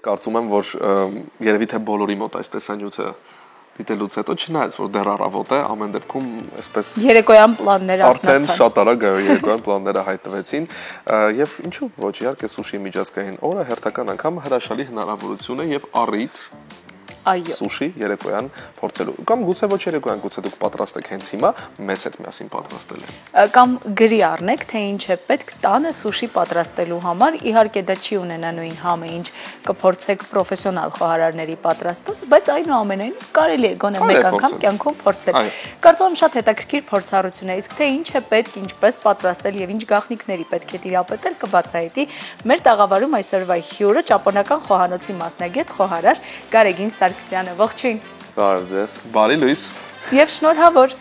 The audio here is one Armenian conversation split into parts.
կարծում եմ, որ երևի թե բոլորի մոտ այս տեսանյութը դիտելուց հետո չնայած որ դեռ առավոտ է, ամեն դեպքում այսպես երեկոյան պլանները արդեն շատ արագ երեկոյան պլանները հայտնվեցին եւ ինչու ոչ իհարկե սուշի միջազգային օրը հերթական անգամ հրաշալի հնարավորություն է եւ առիթ սուշի երեկոյան փորձելու կամ գուցե ոչ երեկոյան, գուցե դուք պատրաստեք հենց հիմա մեզ հետ միասին պատրաստել կամ գրի առնեք թե ինչ է պետք տանը սուշի պատրաստելու համար իհարկե դա չի ունենա նույն համը ինչ կփորձեք պրոֆեսիոնալ խոհարարների պատրաստած բայց այնուամենայնիվ կարելի է գոնե մեկ անգամ կյանքում փորձել կարծում եմ շատ հետաքրքիր փորձառություն է իսկ թե ինչ է պետք ինչպես պատրաստել եւ ինչ գաղտնիքների պետք է տիրապետել կբացահայտի մեր տաղավարում այսօրվա հյուրը ճապոնական խոհանոցի մասնագետ խոհարար Գարեգին Սարգսյանը ողջույն Բարև ձեզ Բարի լույս Եվ շնորհավոր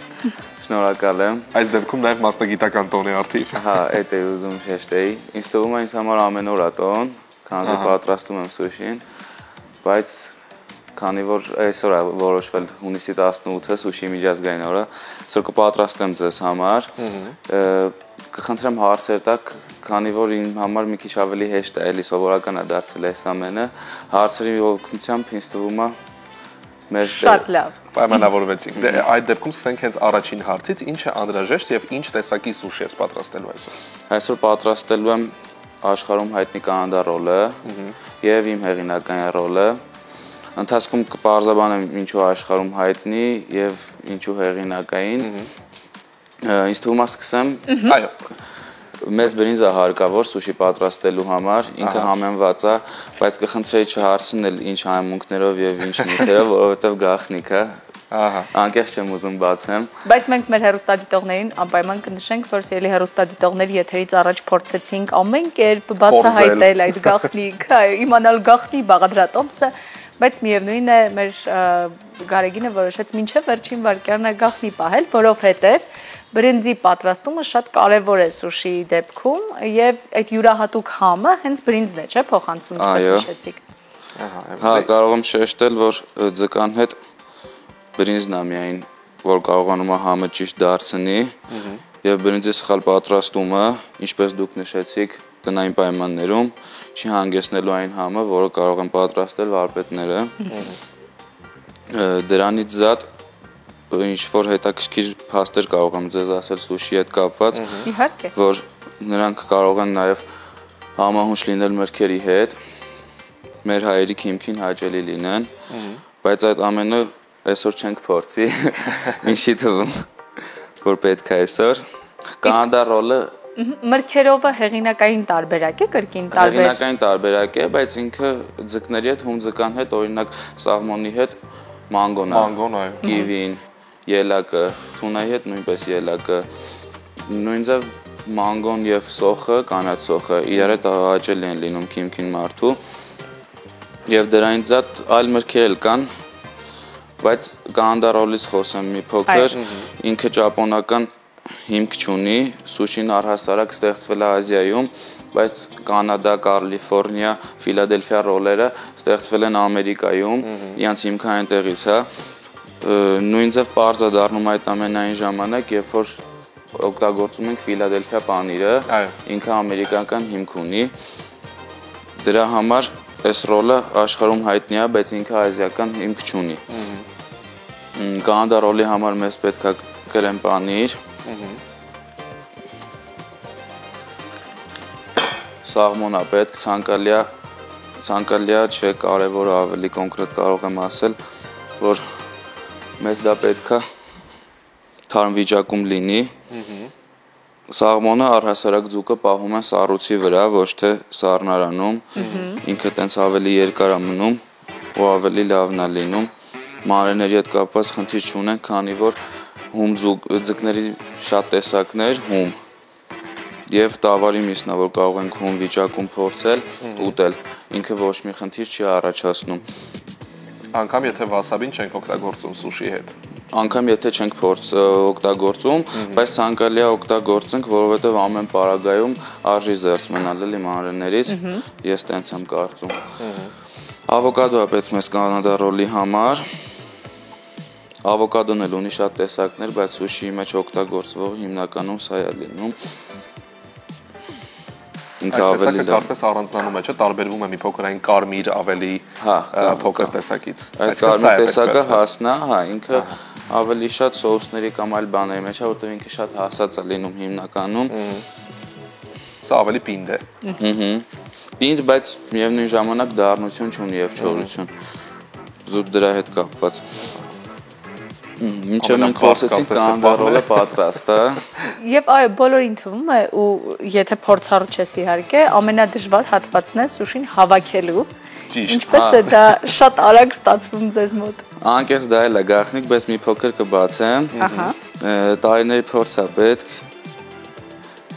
Շնորհակալ եմ Այս դեպքում նաև մասնագիտական տոն է արդիվ Հա, էդ է ուզում շեշտեի Ինձ թվում է ինձ համար ամեն օր է տոն Քանզի պատրաստում եմ սուշին Բայց քանի որ այսօր է որոշվել հունիսի 18-ը սուշի միջազգային օրը Այսօր կպատրաստեմ ձեզ համար Կխնդրեմ հարցեր տաք Քանի որ իմ համար մի քիչ ավելի հեշտ է, էլի սովորական է դարձել այս ամենը Հարցերի օգնությամբ ինձ թվում է մեր Շատ լավ Պայմանավորվեցինք Դե այդ դեպքում սկսենք հենց առաջին հարցից Ինչ է անհրաժեշտ եւ ինչ տեսակի սուշի ես պատրաստելու այսօր Այսօր պատրաստելու եմ աշխարհում հայտնի կանադա ռոլը եւ իմ հեղինակային ռոլը Ընթացքում կպարզաբանեմ ինչու աշխարհում հայտնի եւ ինչու հեղինակային Ինձ թվում է սկսեմ Այո Մեզ բրինձա հարկավոր սուշի պատրաստելու համար, ինքը համենված է, բայց կխնդրեի չհարցնել ինչ համեմունքներով եւ ինչ նյութերով, որովհետեւ գաղտնիք է։ Անկեղծ չեմ ուզում բացեմ։ Բայց մենք մեր հեռուստադիտողներին անպայման կնշենք, որ սիրելի հեռուստադիտողների եթերից առաջ փորձեցինք ամեն կերպ բացահայտել այդ գաղտնիքը, իմանալ գաղտնի բաղադրատոմսը, բայց միևնույն է մեր Գարեգինը որոշեց մինչև վերջին վայրկյանն գաղտնի պահել, որովհետեւ Բրինձի պատրաստումը շատ կարևոր է սուշիի դեպքում եւ այդ յուրահատուկ համը հենց բրինձն է, չէ՞, փոխանցում ինչպես նշեցիք։ Հա, կարող եմ շեշտել, որ ձկան հետ բրինձն է միայն, որ կարողանում է համը ճիշտ դարձնի եւ բրինձի սխալ պատրաստումը, ինչպես դուք նշեցիք, տնային պայմաններում չի հանգեցնելու այն համը, որը կարող են պատրաստել վարպետները։ Դրանից զատ ինչ որ հետաքրքիր փաստեր կարող եմ ձեզ ասել սուշի հետ կապված, Իհարկե, որ նրանք կարող են նաև համահունչ լինել մրգերի հետ, մեր հայերի քիմքին հաճելի լինեն, բայց այդ ամենը այսօր չենք փորձի, ինչի թվում, որ պետք է այսօր կանադա ռոլը մրգերովը հեղինակային տարբերակ է, կրկին տարբեր։ Հեղինակային տարբերակ է, բայց ինքը ձկների հետ, հում ձկան հետ, օրինակ սաղմոնի հետ մանգոն է, կիվին Ելակը, թունայի հետ նույնպես ելակը, նույնձև մանգոն և սոխը, կանաչ սոխը, իրար հետ հաճելի են լինում քիմքին մարդու և դրանից զատ այլ մրգեր էլ կան, բայց կանադա ռոլից խոսեմ մի փոքր, ինքը ճապոնական հիմք չունի, սուշին առհասարակ ստեղծվել է Ազիայում, բայց Կանադա, Կալիֆորնիա, Ֆիլադելֆիա ռոլերը ստեղծվել են Ամերիկայում, իրանց հիմքը այնտեղից է Նույնձև պարզ է դառնում այդ ամենային ժամանակ, երբ որ օգտագործում ենք Ֆիլադելֆիա պանիրը, ինքը ամերիկական հիմք ունի Դրա համար այս ռոլը աշխարհում հայտնի է, բայց ինքը ազիական հիմք չունի Կանադա ռոլի համար մեզ պետք է կրեմ պանիր Սաղմոն է պետք, ցանկալիա չէ, կարևոր ավելի կոնկրետ կարող եմ ասել, որ մեզ դա պետք է թարմ վիճակում լինի Սաղմոնը առհասարակ ձուկը պահում են սառույցի վրա, ոչ թե սառնարանում Ինքը տենց ավելի երկար է մնում ու ավելի լավն է լինում Մանրէների հետ կապված խնդիր չունենք, քանի որ հում ձկների շատ տեսակներ հում Եվ տավարի միսն է, որ կարող ենք հում վիճակում փորձել, ուտել Ինքը ոչ մի խնդիր չի առաջացնում Անգամ եթե վասաբին չենք օգտագործում սուշի հետ Անգամ եթե չենք օգտագործում, բայց ցանկալի է օգտագործենք, որովհետև ամեն պարագայում արժի զերծ մնալ էլի մանրէներից, ես տենց եմ կարծում Ավոկադո է պետք մեզ կանադա ռոլի համար Ավոկադոն էլ ունի շատ տեսակներ, բայց սուշիի մեջ օգտագործվող հիմնականում սա է լինում ինքը ավելի լավ։ Կարծես առանձնանում է, չէ՞, տարբերվում է մի փոքր այն կարմիր ավելի փոքր տեսակից։ Այս կարմիր տեսակը հասնա, ինքը ավելի շատ սոուսների կամ այլ բաների մեջ է, որտեղ ինքը շատ հասած է լինում հիմնականում։ Սա ավելի պինդ է։ Պինդ, բայց միևնույն ժամանակ դառնություն չունի եւ չորություն։ Զուտ դրա հետ կապված։ Ինչը մենք խոսեցինք կանդարոլը պատրաստ է։ Եվ այո, բոլորին թվում է ու եթե փորձառու չես իհարկե, ամենադժվար հատվածն է սուշին հավաքելու։ Ինչպես է դա շատ արագ ստացվում ձեզ մոտ։ Անկեղծ դա էլ է գաղտնիք, բայց մի փոքր կբացեմ։ Տարիների փորձ է պետք։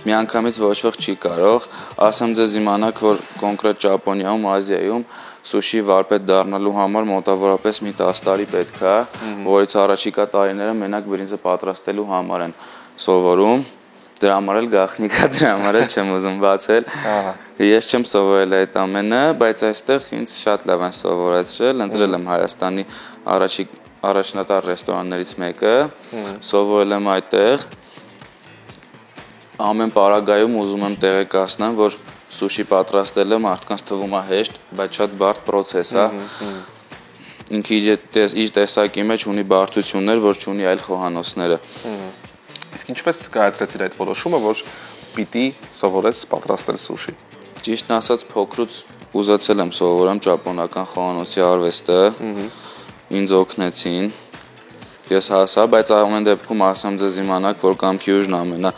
Միանգամից ոչ ոք չի կարող, ասեմ ձեզ իմանաք, որ կոնկրետ Ճապոնիայում, Ազիայում սուշի վարպետ դառնալու համար մոտավորապես մի 10 տարի պետք է, որից առաջիկա տարիները մենակ բրինձը պատրաստելու համար են սովորում, դրա համար էլ գաղտնիք է, դրա համար էլ չեմ ուզում բացել, ես չեմ սովորել այդ ամենը, բայց այստեղ ինձ շատ լավ են սովորեցրել, ընտրել եմ Հայաստանի առաջնատար ռեստորաններից մեկը, սովորել եմ այդտեղ, ամեն պարագայում ուզում եմ տեղեկացնեմ, որ սուշի պատրաստելը մարդկանց թվում է հեշտ, բայց շատ բարդ պրոցես է։ Ինքը իր տեսակի մեջ ունի բարդություններ, որ չունի այլ խոհանոցները։ Իսկ ինչպես կայացրեցիր այդ որոշումը, որ պիտի սովորես պատրաստել սուշի։ Ճիշտն ասած, փոքրուց ուզեցել եմ սովորեմ ճապոնական խոհանոցի արվեստը։ Ինձ օգնեցին։ Ես հասա, բայց ամեն դեպքում ասեմ ձեզ իմանաք, որ կամքի ուժն ամենա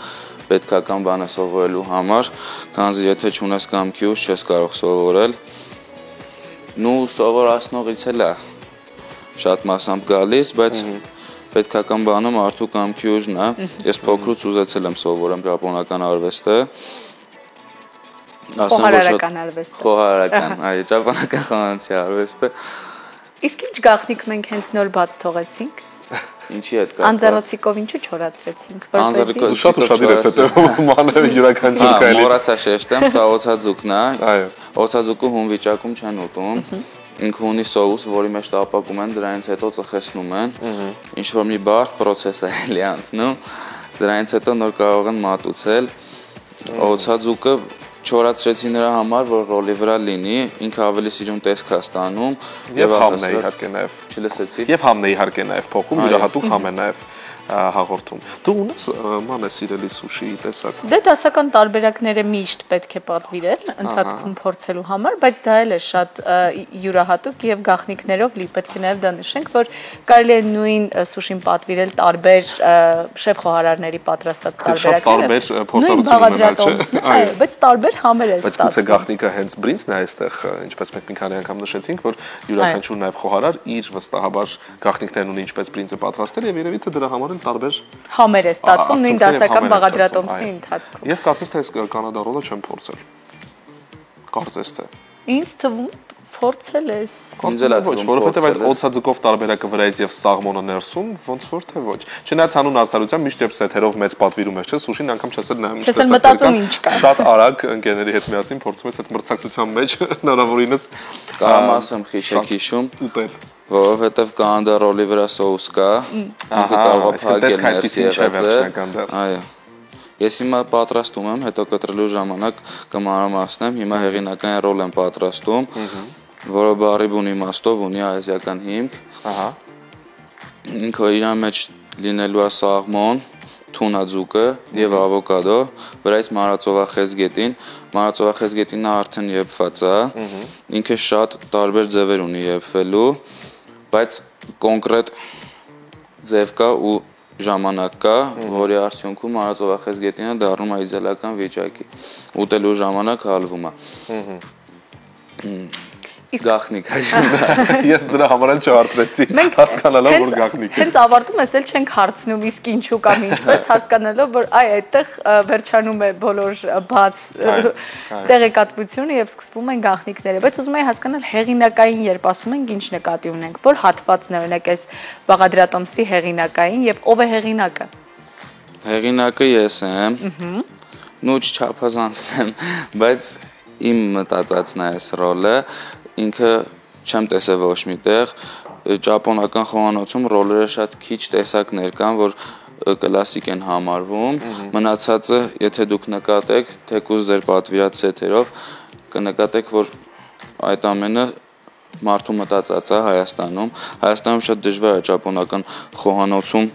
պետքական բանը սովորելու համար, քանզի եթե չունես կամքի ուժ, չես կարող սովորել։ Նու սովորացնողից էլ է շատ մասամբ գալիս, բայց պետքական բանը մարդու կամքի ուժն է։ Ես փոքրուց ուզեցել եմ սովորեմ ճապոնական արվեստը։ Խոհարարական արվեստը։ Խոհարարական, այո, ճապոնական խոհանոցի արվեստը։ Իսկ ինչ գաղտնիք մենք հենց նոր բաց թողեցինք։ Ինչի հետ կապված։ Անձեռոցիկով ինչու չորացրեցինք, որպեսզի շատ ուշադիր ես հետևում մաները յուրաքանչյուր կայլի։ Մոռացա շեշտեմ, սա օցածուկն է։ Այո։ Օցածուկը հում վիճակում չեն ուտում։ Ինքը ունի սոուս, որի մեջ տապակում են, դրանից հետո ծխեցնում են։ Ինչ որ մի բարդ պրոցես է էլի անցնում։ Դրանից հետո նոր կարող են մատուցել։ Օցածուկը չորացրեցի նրա համար, որ ռոլի վրա լինի, ինքը ավելի սիրուն տեսք է ստանում եւ համն է իհարկե նաեւ։ Չլսեցի։ Եվ համն է իհարկե նաեւ փոխում, յուրահատուկ համ է նաեւ հաղորդում։ Դու ունես ման է սիրելի սուշիի տեսակ։ Դե դասական տարբերակները միշտ պետք է պատվիրել ընթացքում փորձելու համար, բայց դա էլ է շատ յուրահատուկ եւ գաղտնիքներով լի, պետք է նաեւ դա նշենք, որ կարելի է նույն սուշին պատվիրել տարբեր շեֆ խոհարարների պատրաստած տարբերակներով, այո, բայց տարբեր համեր է ստացվում։ Բայց գուցե գաղտնիքը հենց բրինձն է այստեղ, ինչպես մենք մի քանի անգամ նշեցինք, որ յուրաքանչյուր նաեւ խոհարար իր վստահաբար գաղտնիքներն ունի ինչպես բրինձը պատրաստել եւ երևի թե դրա համար տարբեր համեր է ստացվում նույն դասական բաղադրատոմսի ընթացքում։ Ես կարծես թե այս կանադա ռոլը չեմ փորձել։ Կարծես թե։ Ինձ թվում փորձել ես։ Ինձ էլ ոչ, որովհետև այդ օցածուկով տարբերակը վրայից եւ սաղմոնը ներսում, ոնց որ թե ոչ։ Չնայած հանուն արդարության միշտ երբ սեթերով մեծ պատվիրում ես, չէ՞, սուշին անգամ չես նայում ինչպես է մտածում ինչ կա։ Շատ արագ ընկերների հետ միասին փորձում ես այդ մրցակցության մեջ հնարավորինս կամ ասեմ քիչ հիշում ուտել, որովհետև կանադա ռոլի վրա սոուս կա, ինքը կարող է փակել ներսի եղածը։ Այո։ Ես հիմա պատրաստում եմ, հետո կտրելու ժամանակ կմանրամասնեմ, հիմա հեղինական ռոլ եմ պատրաստում, որը բառի բուն իմաստով ունի ազիական հիմք։ Ինքը իր մեջ լինելու է սաղմոն, թունաձուկը եւ ավոկադո, վրայից մարածովախեզգետինը արդեն եփված է։ Ինքը շատ տարբեր ձևեր ունի եփվելու, բայց կոնկրետ ձև կա ու ժամանակ կա, որի արդյունքում մարածովախեզգետինը դառնում է իդեալական վիճակի։ Ուտելու ժամանակ հալվում է։ Գաղտնիք է։ Ես դրա համար էլ չհարցրեցի, հասկանալով որ գաղտնիք է։ Հենց ավարտում ես էլ չենք հարցնում իսկ ինչու կամ ինչպես, հասկանալով որ այ այդտեղ վերջանում է բոլոր բաց տեղեկատվությունը եւ սկսվում են գաղտնիքները, բայց ուզում եմ հասկանալ հեղինակային երբ ասում ենք ինչ նկատի ունենք, որ հատվածն է օրինակ այս բաղադրատոմսի հեղինակային եւ ով է հեղինակը։ Հեղինակը ես եմ։ Նույն չափազանցնեմ, բայց իմ մտածածն է այս ռոլը, ինքը չեմ տեսել ոչ միտեղ, ճապոնական խոհանոցում ռոլերը շատ քիչ տեսակներ կան, որ կլասիկ են համարվում, մնացածը, եթե դուք նկատեք, թեկուզ ձեր պատվիրած սեթերով, կնկատեք, որ այդ ամենը մարդու մտածած է Հայաստանում շատ դժվար է ճապոնական խոհանոցում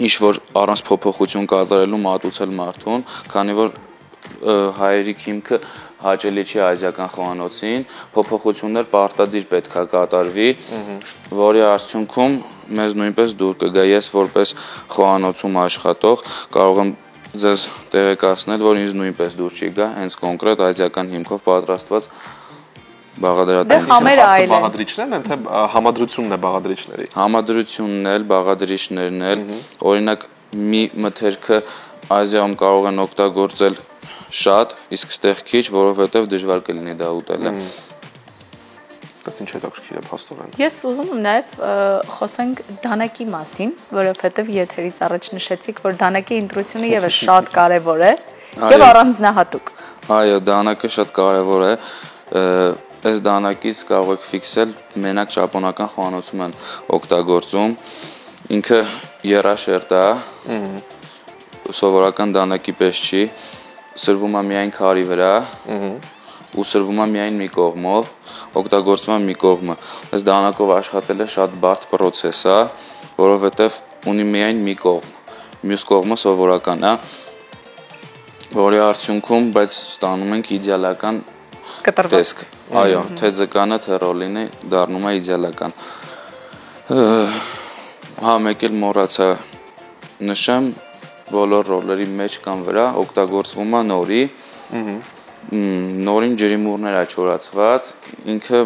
ինչ-որ առանց փոփոխություն կատարելու մատուցել մարդուն, քանի որ հայերի հիմքը հաճելի չի ազիական խոհանոցին, փոփոխություններ պարտադիր պետք է կատարվի, որի արդյունքում մեզ նույնպես դուր կգա, ես որպես խոհանոցում աշխատող կարող եմ ձեզ տեղեկացնել, որ ինձ նույնպես դուր չի գա, հենց կոնկրետ ազիական հիմքով պատրաստված բաղադրատենիստը։ Բաղադրիչներն են, թե համադրությունն է բաղադրիչների։ Համադրությունն էլ, բաղադրիչներն էլ, օրինակ մի մթերքը Ազիայում կարող են օգտագործել շատ, իսկ ստեղ քիչ, որովհետև դժվար կլինի դա ուտելը։ Բայց ինչ հետաքրքիր է փաստորեն։ Ես ուզում եմ նաև խոսենք դանակի մասին, որովհետև եթերից առաջ նշեցիք, որ դանակի ընտրությունը եւս շատ կարևոր է եւ առանձնահատուկ։ Այո, դանակը շատ կարևոր է։ Այս դանակից կարող եք ֆիքսել մենակ ճապոնական խոհանոցում են օգտագործում։ Ինքը երաշերտ է, սովորական դանակի պես չի, սրվում է միայն քարի վրա ու սրվում է միայն մի կողմով, օգտագործվում է մի կողմը։ Այս դանակով աշխատելը շատ բարդ պրոցես է, որովհետև ունի միայն մի կողմ, մյուս կողմը սովորական է, որի արդյունքում բայց ստանում ենք իդեալական տեսք։ Այո, թե ձկանը, թե ռոլինը դառնում է իդեալական։ Հա, մեկ էլ մոռացա նշեմ, բոլոր ռոլերի մեջ կամ վրա օգտագործվում է նորի, նորին ջրիմուռներ է չորացված, ինքը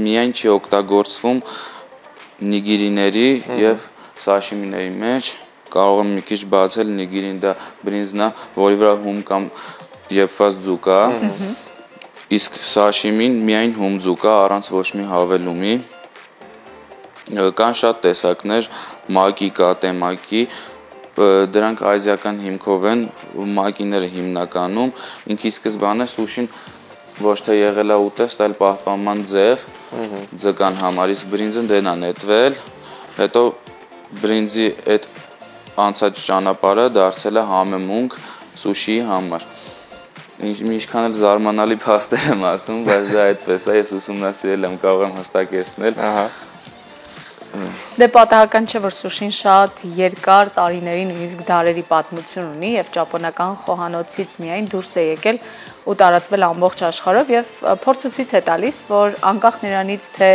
միայն չի օգտագործվում նիգիրիների և սաշիմիների մեջ, կարող եմ մի քիչ բացել, նիգիրին դա բրինձն է, որի վրա հում կամ եփված ձուկ է, իսկ սաշիմին միայն հում ձուկ է, առանց ոչ մի հավելումի, կան շատ տեսակներ, մակի կա, տեմակի, դրանք ազիական հիմքով են, մակիները հիմնականում, ինքի սկզբանը սուշին ոչ թե եղել է ուտեստ, այլ պահպանման ձև, ձկան համար, իսկ բրինձն դեն է նետվել, հետո բրինձի այդ անցած ճանապարհը դարձել է համեմունք սուշիի համար։ Ինչքան էլ զարմանալի փաստեր եմ ասում, բայց դա այդպես է, ես ուսումնասիրել եմ, կարող եմ հստակեցնել։ Դե պատահական չէ, որ սուշին շատ երկար տարիների, նույնիսկ դարերի պատմություն ունի եւ ճապոնական խոհանոցից միայն դուրս է եկել ու տարածվել ամբողջ աշխարհով եւ փորձը ցույց է տալիս, որ անկախ նրանից թե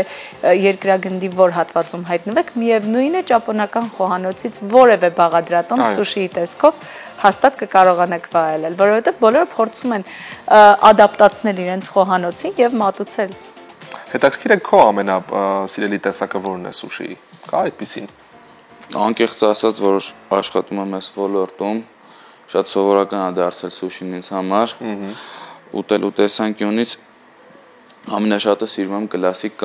երկրագնդի որ հատվածում հայտնվեք, միևնույն է ճապոնական խոհանոցից որևէ բաղադրատոմ սուշիի տեսքով հաստատ կկարողանաք վայելել, որովհետեւ բոլորը փորձում են ադապտացնել իրենց խոհանոցին եւ մատուցել։ Հետաքրքիր է քո ամենասիրելի տեսակը որն է սուշիի։ Կա այդպիսին։ Անկեղծ ասած, որ աշխատում եմ այս ոլորտում, շատ սովորական է դարձել սուշին ինձ համար։ Ուտելու տեսանկյունից ամենաշատը սիրում եմ կլասիկ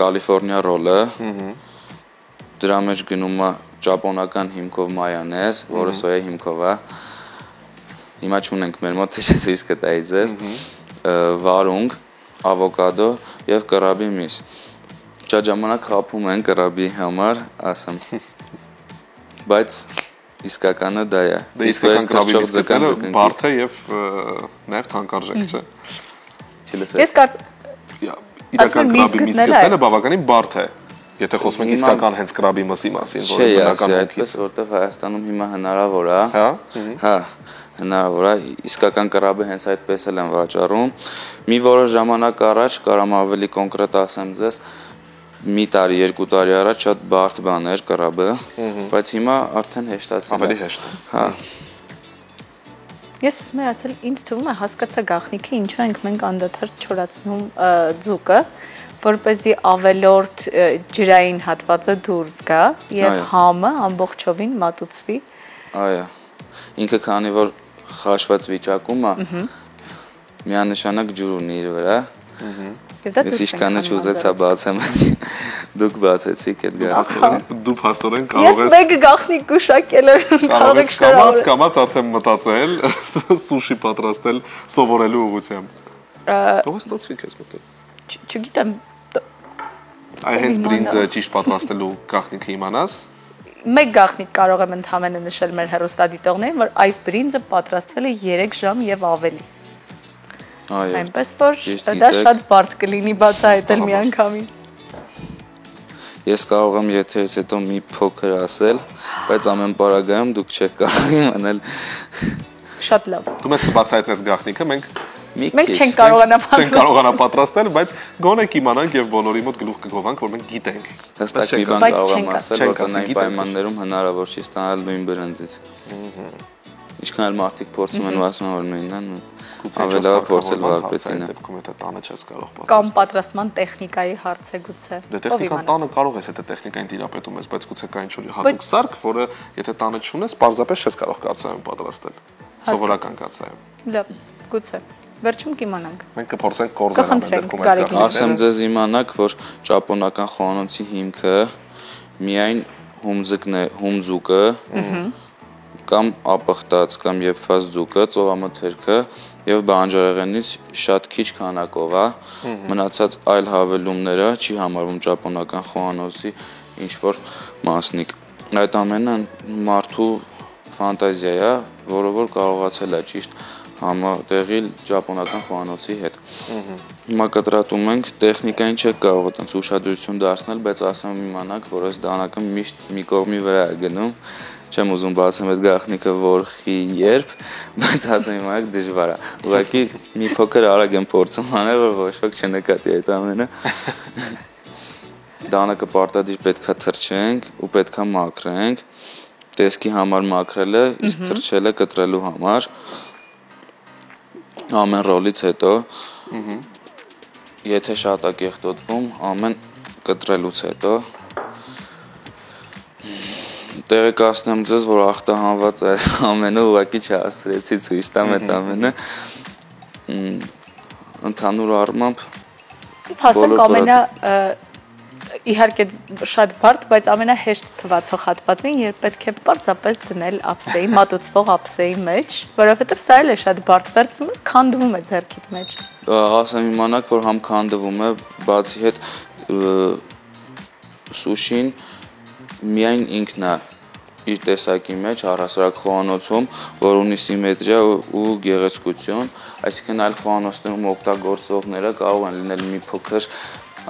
Կալիֆոռնիա ռոլը։ Դրա մեջ գնում է ճապոնական հիմքով մայոնեզ, որը սոյա հիմքով է։ Հիմա չունենք մեր մոտ, թեժեցի կտայի ձեզ։ Վարունգ, ավոկադո եւ կրաբի միս։ Շատ ժամանակ խափում են կրաբի համար, ասեմ։ Բայց իսկականը դա է։ Իսկական կրաբի ձկանը բարդ է եւ նաեւ թանկարժեք, չէ։ Չլսես։ Ես իրական կրաբի միս գտնելը բավականին բարդ է։ Եթե խոսում ենք իսկական հենց կրաբի մսի մասին, որը բնական այդպես որտեղ Հայաստանում հիմա հնարավոր է, հա, հնարավոր է, իսկական կրաբը հենց այդպես էլ են վաճառում։ Մի որոշ ժամանակ առաջ, կարամ ավելի կոնկրետ ասեմ ձեզ, մի տարի, 2 տարի առաջ շատ բարդ բան էր կրաբը, բայց հիմա արդեն հեշտացել է։ Ավելի հեշտ է։ Հա։ Ես ուզում եմ ասել, ինձ թվում է հասկացա գաղտնիքը, ինչու ենք մենք անդադար չորացնում ձուկը, որպեսզի ավելորդ ջրային հատվածը դուրս գա եւ համը ամբողջովին մատուցվի։ Այո։ Ինքը քանի որ խաշված վիճակում է, միանշանակ ջուր ունի իր վրա։ Ես ինչքանը չուզեցա բացեմ, դուք բացեցիք այդ գաղտնիքը։ Դու փաստորեն կարող ես։ Ես մեկ գաղտնիք գուշակել եմ, կարող եք շնորհավորել։ Կամած արդեն մտածել, սուշի պատրաստել սովորելու ուղղությամբ։ Ո՞վ ստացվի քեզ մտել։ Չգիտեմ։ Այ հենց բրինձը ճիշտ պատրաստելու գաղտնիքը իմանաս։ Մեկ գաղտնիք կարող եմ ընդհանրապես նշել մեր հեռուստադիտողներին, որ այս բրինձը պատրաստվել է 3 ժամ եւ ավելի։ Այո։ Այնպես որ դա շատ բարդ կլինի բացահայտել միանգամից։ Ես կարող եմ եթերից հետո մի փոքր ասել, բայց ամեն պարագայում դուք չեք կարող իմանալ։ Շատ լավ։ Դու մեզ կբացահայտնես գաղտնիքը, մենք չենք կարողանա պատրաստել, բայց գոնե կիմանանք եւ բոլորի մոտ գլուխ կգովանք, որ մենք գիտենք։ Հստակ մի բան կարող եմ ասել, որ տնային պայմաններում հնարավոր չի ստանալ նույն բրինձից։ Ինչքան էլ մարդիկ փորձում են ու ասում են, որ նույնն է, ավելի լավ փորձել վարպետին է։ Դեպքում եթե տանը չես կարող պատրաստել։ Կամ պատրաստման տեխնիկայի հարց է գուցե։ Դե տեխնիկան տանը կարող ես, եթե տեխնիկային տիրապետում ես, բայց գուցե կա ինչ-որ հատուկ սարք, որը եթե տանը չունես, պարզապես չես կարող կաթսայում պատրաստել։ Սովորական կաթսայում։ Լավ, գուցե։ Վերջում կիմանանք։ Մենք կփորձենք կորզանալ դեպքում այս գաղտնիքները։ Ասեմ ձեզ իմանաք, որ ճապոնական խոհանոցի հիմքը միայն հումձուկը կամ ապխտած կամ եփված ձուկը, ծովամթերքը եւ բանջարեղենից շատ քիչ քանակով է, մնացած այլ հավելումները չի համարվում ճապոնական խոհանոցի ինչ որ մասնիկ։ Այդ ամենը մարդու ֆանտազիա է, որը որ կարողացել է ճիշտ համատեղել ճապոնական խոհանոցի հետ։ Հիմա կտրատում ենք, տեխնիկային չեք կարող այդպես ուշադրություն դարձնել, բայց ասեմ իմանաք, որ այս դանակը միշտ մի կողմի վրա է գնում։ Չեմ ուզում բացեմ այդ գաղտնիքը որխի երբ, բայց ասեմ իմանաք դժվար է։ Ուղղակի մի փոքր արագ եմ փորձում անել, որ ոչ ոք չնկատի այդ ամենը։ Դանակը պարտադիր պետքա թրջենք ու պետքա մաքրենք։ Տեսքի համար մաքրելը, իսկ թրջելը կտրելու համար։ Ամեն ռոլից հետո եթե շատ է կեղտոտվում, ամեն կտրելուց հետո տեղեկացնեմ ձեզ, որ ախտահանված է այս ամենը, ուղղակի չհասցրեցի ցույց տամ այդ ամենը։ Ընդհանուր առմամբ հասանք ամենա իհարկե շատ բարդ, բայց ամենահեշտ թվացող հատվածին, երբ պետք է պարզապես դնել ափսեի, մատուցվող ափսեի մեջ, որովհետև սա էլ է շատ բարդ, վերցնում ես, քանդվում է ձեռքիդ մեջ։ Ասեմ իմանաք, որ համ քանդվում է, բացի հետ սուշին միայն ինքն է իր տեսակի մեջ առհասարակ խոհանոցում, որ ունի սիմետրիա ու գեղեցկություն, այսինքն այլ խոհանոցներում օգտագործողները կարող են լինել մի փոքր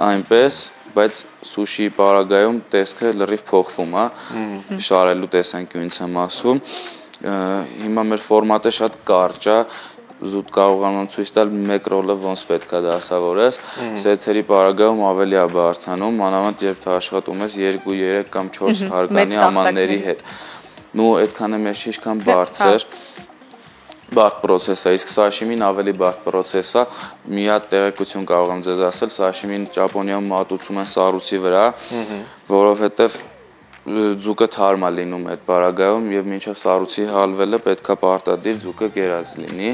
այնպես, բայց սուշի պարագայում տեսքը լրիվ փոխվում է, շարելու տեսանկյունից եմ ասում։ Հիմա մեր ֆորմատը շատ կարճ է, զուտ կարողանում ցույց տալ մեկ ռոլը ոնց պետք է դասավորես, սեթերի պարագայում ավելի է բարդանում, մանավանդ երբ դու աշխատում ես 2, 3 կամ 4 հարկանի ամանների հետ։ Ու այդքանը մեջ ինչքան բարձր բարդ process է, իսկ սաշիմին ավելի բարդ process է։ Մի հատ տեղեկություն կարող եմ ձեզ ասել, սաշիմին Ճապոնիայում մատուցում են սառույցի վրա, որովհետև ձուկը թարմ է լինում այդ պարագայում եւ մինչեւ սառույցի հալվելը պետքա պարտադիր ձուկը կերած լինի։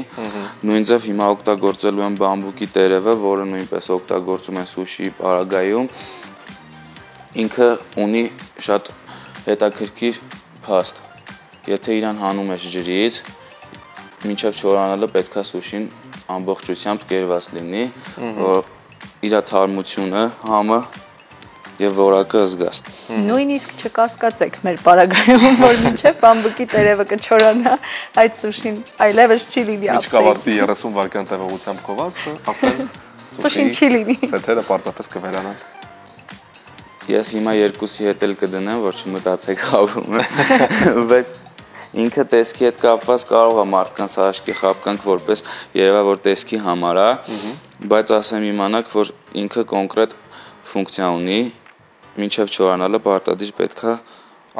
Նույն ձև հիմա օգտագործելու են բամբուկի տերևը, որը նույնպես օգտագործում են սուշի պարագայում։ Ինքը ունի շատ հետաքրքիր փաստ։ Եթե իրան հանում ես ջրից, մինչև չորանալը պետքա սուշին ամբողջությամբ կերված լինի, որ իր թարմությունը, համը եւ որակը զգաս։ Նույնիսկ չկասկածեք մեր պարագայում, որ մինչև բամբուկի տերևը կչորանա, այդ սուշին այլևս չի լինի ափսեի։ Ինչ կավարտվի 30 վայրկյան տևողությամբ կովազդը, ապա սուշին չի լինի։ Սեթերը պարզապես կվերանան։ Ես հիմա երկուսի հետ էլ կդնեմ, որ չմտածեք խաղում է, բայց ինքը տեսքի հետ կապված կարող է մարդկանց հաշկի խապկանք որպես երևա որ տեսքի համար է, բայց ասեմ իմանաք, որ ինքը կոնկրետ ֆունկցիա ունի, մինչև չորանալը պարտադիր պետքա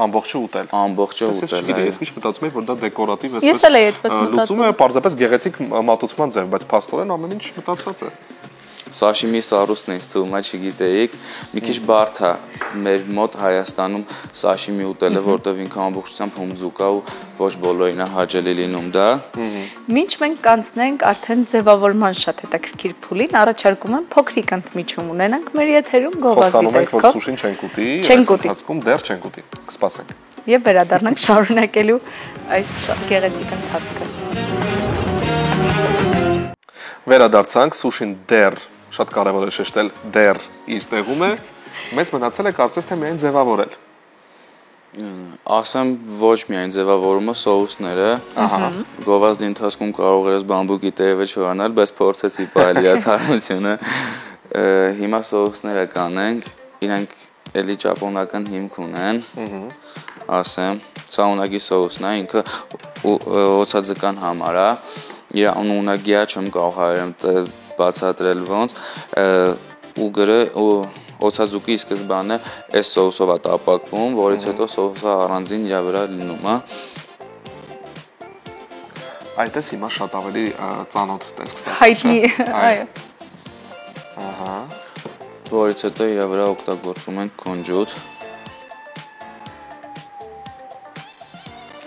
ամբողջը ուտել։ Ամբողջը ուտել։ Ես միշտ մտածում եմ, որ դա դեկորատիվ էսպես։ Ես էլ եմ այդպես մտածում։ Լուծում է պարզապես գեղեցիկ մատուցման ձև, բայց փաստորեն ամեն ինչ մտածված է։ Սաշիմի սառույցն է ինձ թվում է, չգիտեիք, մի քիչ բարդ է մեր մոտ Հայաստանում սաշիմի ուտելը, որտեղ ինքը ամբողջությամբ հումձուկ է ու ոչ բոլորին է հաճելի լինում դա։ Մինչ մենք կանցնենք արդեն ձևավորման շատ հետաքրքիր փուլին, առաջարկում եմ փոքրիկ ընդմիջում ունենանք մեր եթերում գովազդի տեսքով։ Խոստանում ենք, որ սուշին չենք ուտի, այս ընթացքում դեռ չենք ուտի։ Կսպասենք։ Եվ վերադառնանք շարունակելու այս գեղեցիկ ընթացքը։ Վերադարձանք, սուշին դեռ շատ կարևոր է շեշտել դեռ իր տեղում է, մեզ մնացել է կարծես թե միայն ձևավորել։ Ասեմ ոչ միայն ձևավորումը, սոուսները, գովազդի ընթացքում կարող ես բամբուկի տերևը չորանալ, բայց փորձեցի պահել իր թարմությունը։ Հիմա սոուսները կանենք, իրանք էլի ճապոնական հիմք ունեն, ասեմ, սա ունագի սոուսն է, ինքը օծածկան համար է, իր ունագիա չեմ կարող հայերեն բացատրել ոնց, ու գրը օծածուկի սկզբանը այս սոուսով է տապակվում, որից հետո սոուսը առանձին իր վրա լինում է։ Այդ էս հիմա շատ ավելի ծանոթ տեսք ստացվում։ Հայտնի, այո։ Ահա։ Որից հետո իր վրա օգտագործում ենք կունջուտ։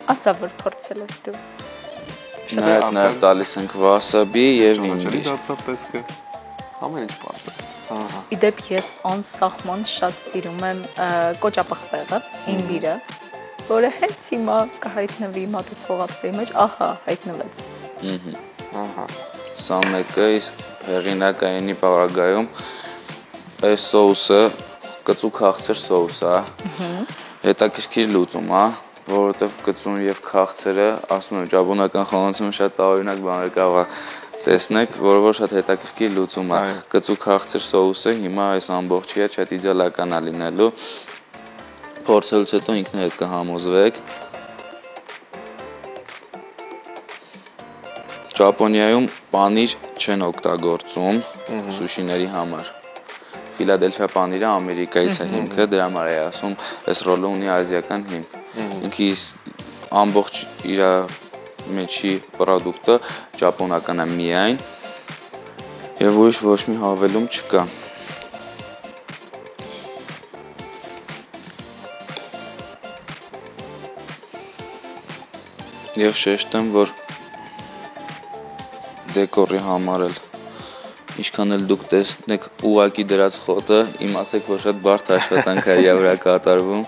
Ասա որ փորձել ես դու։ Նաև տալիս ենք վասաբի եւ իմբիր։ Դարձավ տեսքը։ Ամեն ինչ պարզ է։ Ահա։ Իդեպ ես անսահման շատ սիրում եմ կոճապղպեղը, իմբիրը, որը հենց հիմա կհայտնվի մատուցվող ափսեի մեջ, ահա, հայտնվեց։ Ահա։ Սա մեկը, իսկ հեղինակայինի պարագայում այս սոուսը կծու քաղցր սոուս է։ Հետաքրքիր լուծում է, որովհետև կծուն եւ քաղցրը, ասում եմ, ճապոնական խոհանոցում շատ տարօրինակ բաներ կարող է տեսնեք, որ շատ հետաքրքիր լուծում է։ Կծու քաղցր սոուսը հիմա այս ամբողջի հետ շատ իդեալական է լինելու։ Փորձելուց հետո ինքներդ կհամոզվեք։ Ճապոնիայում պանիր չեն օգտագործում սուշիների համար։ Ֆիլադելֆիա պանիրը Ամերիկայից է հիմքը, դրա համար է ասում, այս ռոլը ունի ազիական հիմք։ Ինքի ամբողջ իր մեջի պրոդուկտը ճապոնական է միայն եւ ուրիշ ոչ մի հավելում չկա։ Եվ շեշտեմ, որ դեկորի համար էլ ինչքան էլ դուք տեսնեք ուղակի դրած խոտը, իմացեք, որ շատ բարդ աշխատանք է իր վրա կատարվում։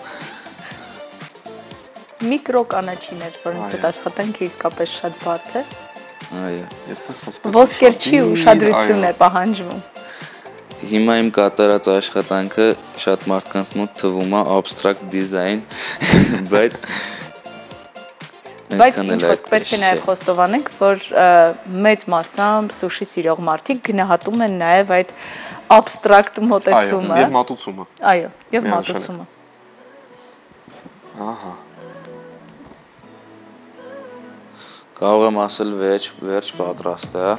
Միկրո կանաչիներ, որոնց այդ աշխատանքը իսկապես շատ բարդ է։ Այո։ Եվ տեսած Ոսկերչի ուշադրություն է պահանջվում։ Հիմա իմ կատարած աշխատանքը շատ մարդկանց մոտ թվում է abstract design, Բայց ինքս պետք է նաև խոստովանենք, որ մեծ մասամբ սուշի սիրող մարդիկ գնահատում են նաև այդ abstract մոտեցումը։ Այո, եւ մատուցումը։ Այո, եւ մատուցումը։ Ահա։ Կարող եմ ասել վերջ պատրաստ է։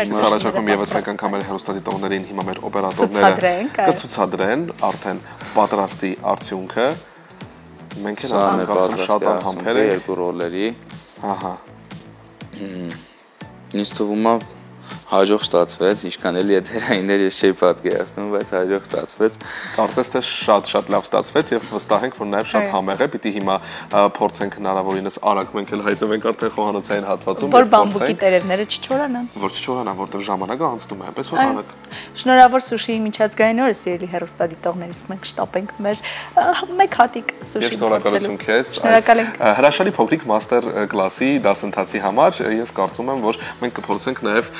Առաջարկում եւս մեկ անգամ մեր հեռուստադիտողներին հիմա մեր օպերատորները կցուցադրեն արդեն պատրաստի արդյունքը։ Մենք են արդեն շատ անհամբեր ենք երկու ռոլերի։ Ահա։ Ինձ թվում է հաջող ստացվեց, ինչքան էլի եթերայիններ ես չէի պատկերացնում, բայց հաջող ստացվեց։ Կարծես թե շատ լավ ստացվեց եւ վստահ ենք, որ նաեւ շատ համեղ է, պիտի հիմա փորձենք հնարավորինս արագ մենք էլ հայտնվենք արդեն խոհանոցային հատվածում որ բամբուկի տերևները չչորանան։ Որ չչորանան, որտեղ ժամանակը անցնում է, այնպես որ արագ։ Շնորհավոր Սուշիի միջազգային օրը, սիրելի հեռուստադիտողներիս, մենք շտապենք մեր մեկ հատիկ սուշի։ Շնորհակալություն քեզ այս հրաշալի փոքրիկ մաստեր կլասի դասընթացի համար։ Ես կարծում եմ, որ մենք կփորձենք նաեւ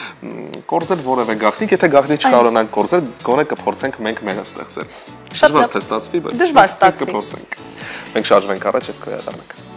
կորզել որևէ գաղտնիք, եթե գաղտնիք չկարողանանք կորզել, գոնե կփորձենք մենք մերը ստեղծել։ Դժվար թե ստացվի, բայց դժվար ստացվի։ Կփորձենք։ Մենք շարժվենք առաջ եւ կհետանանք։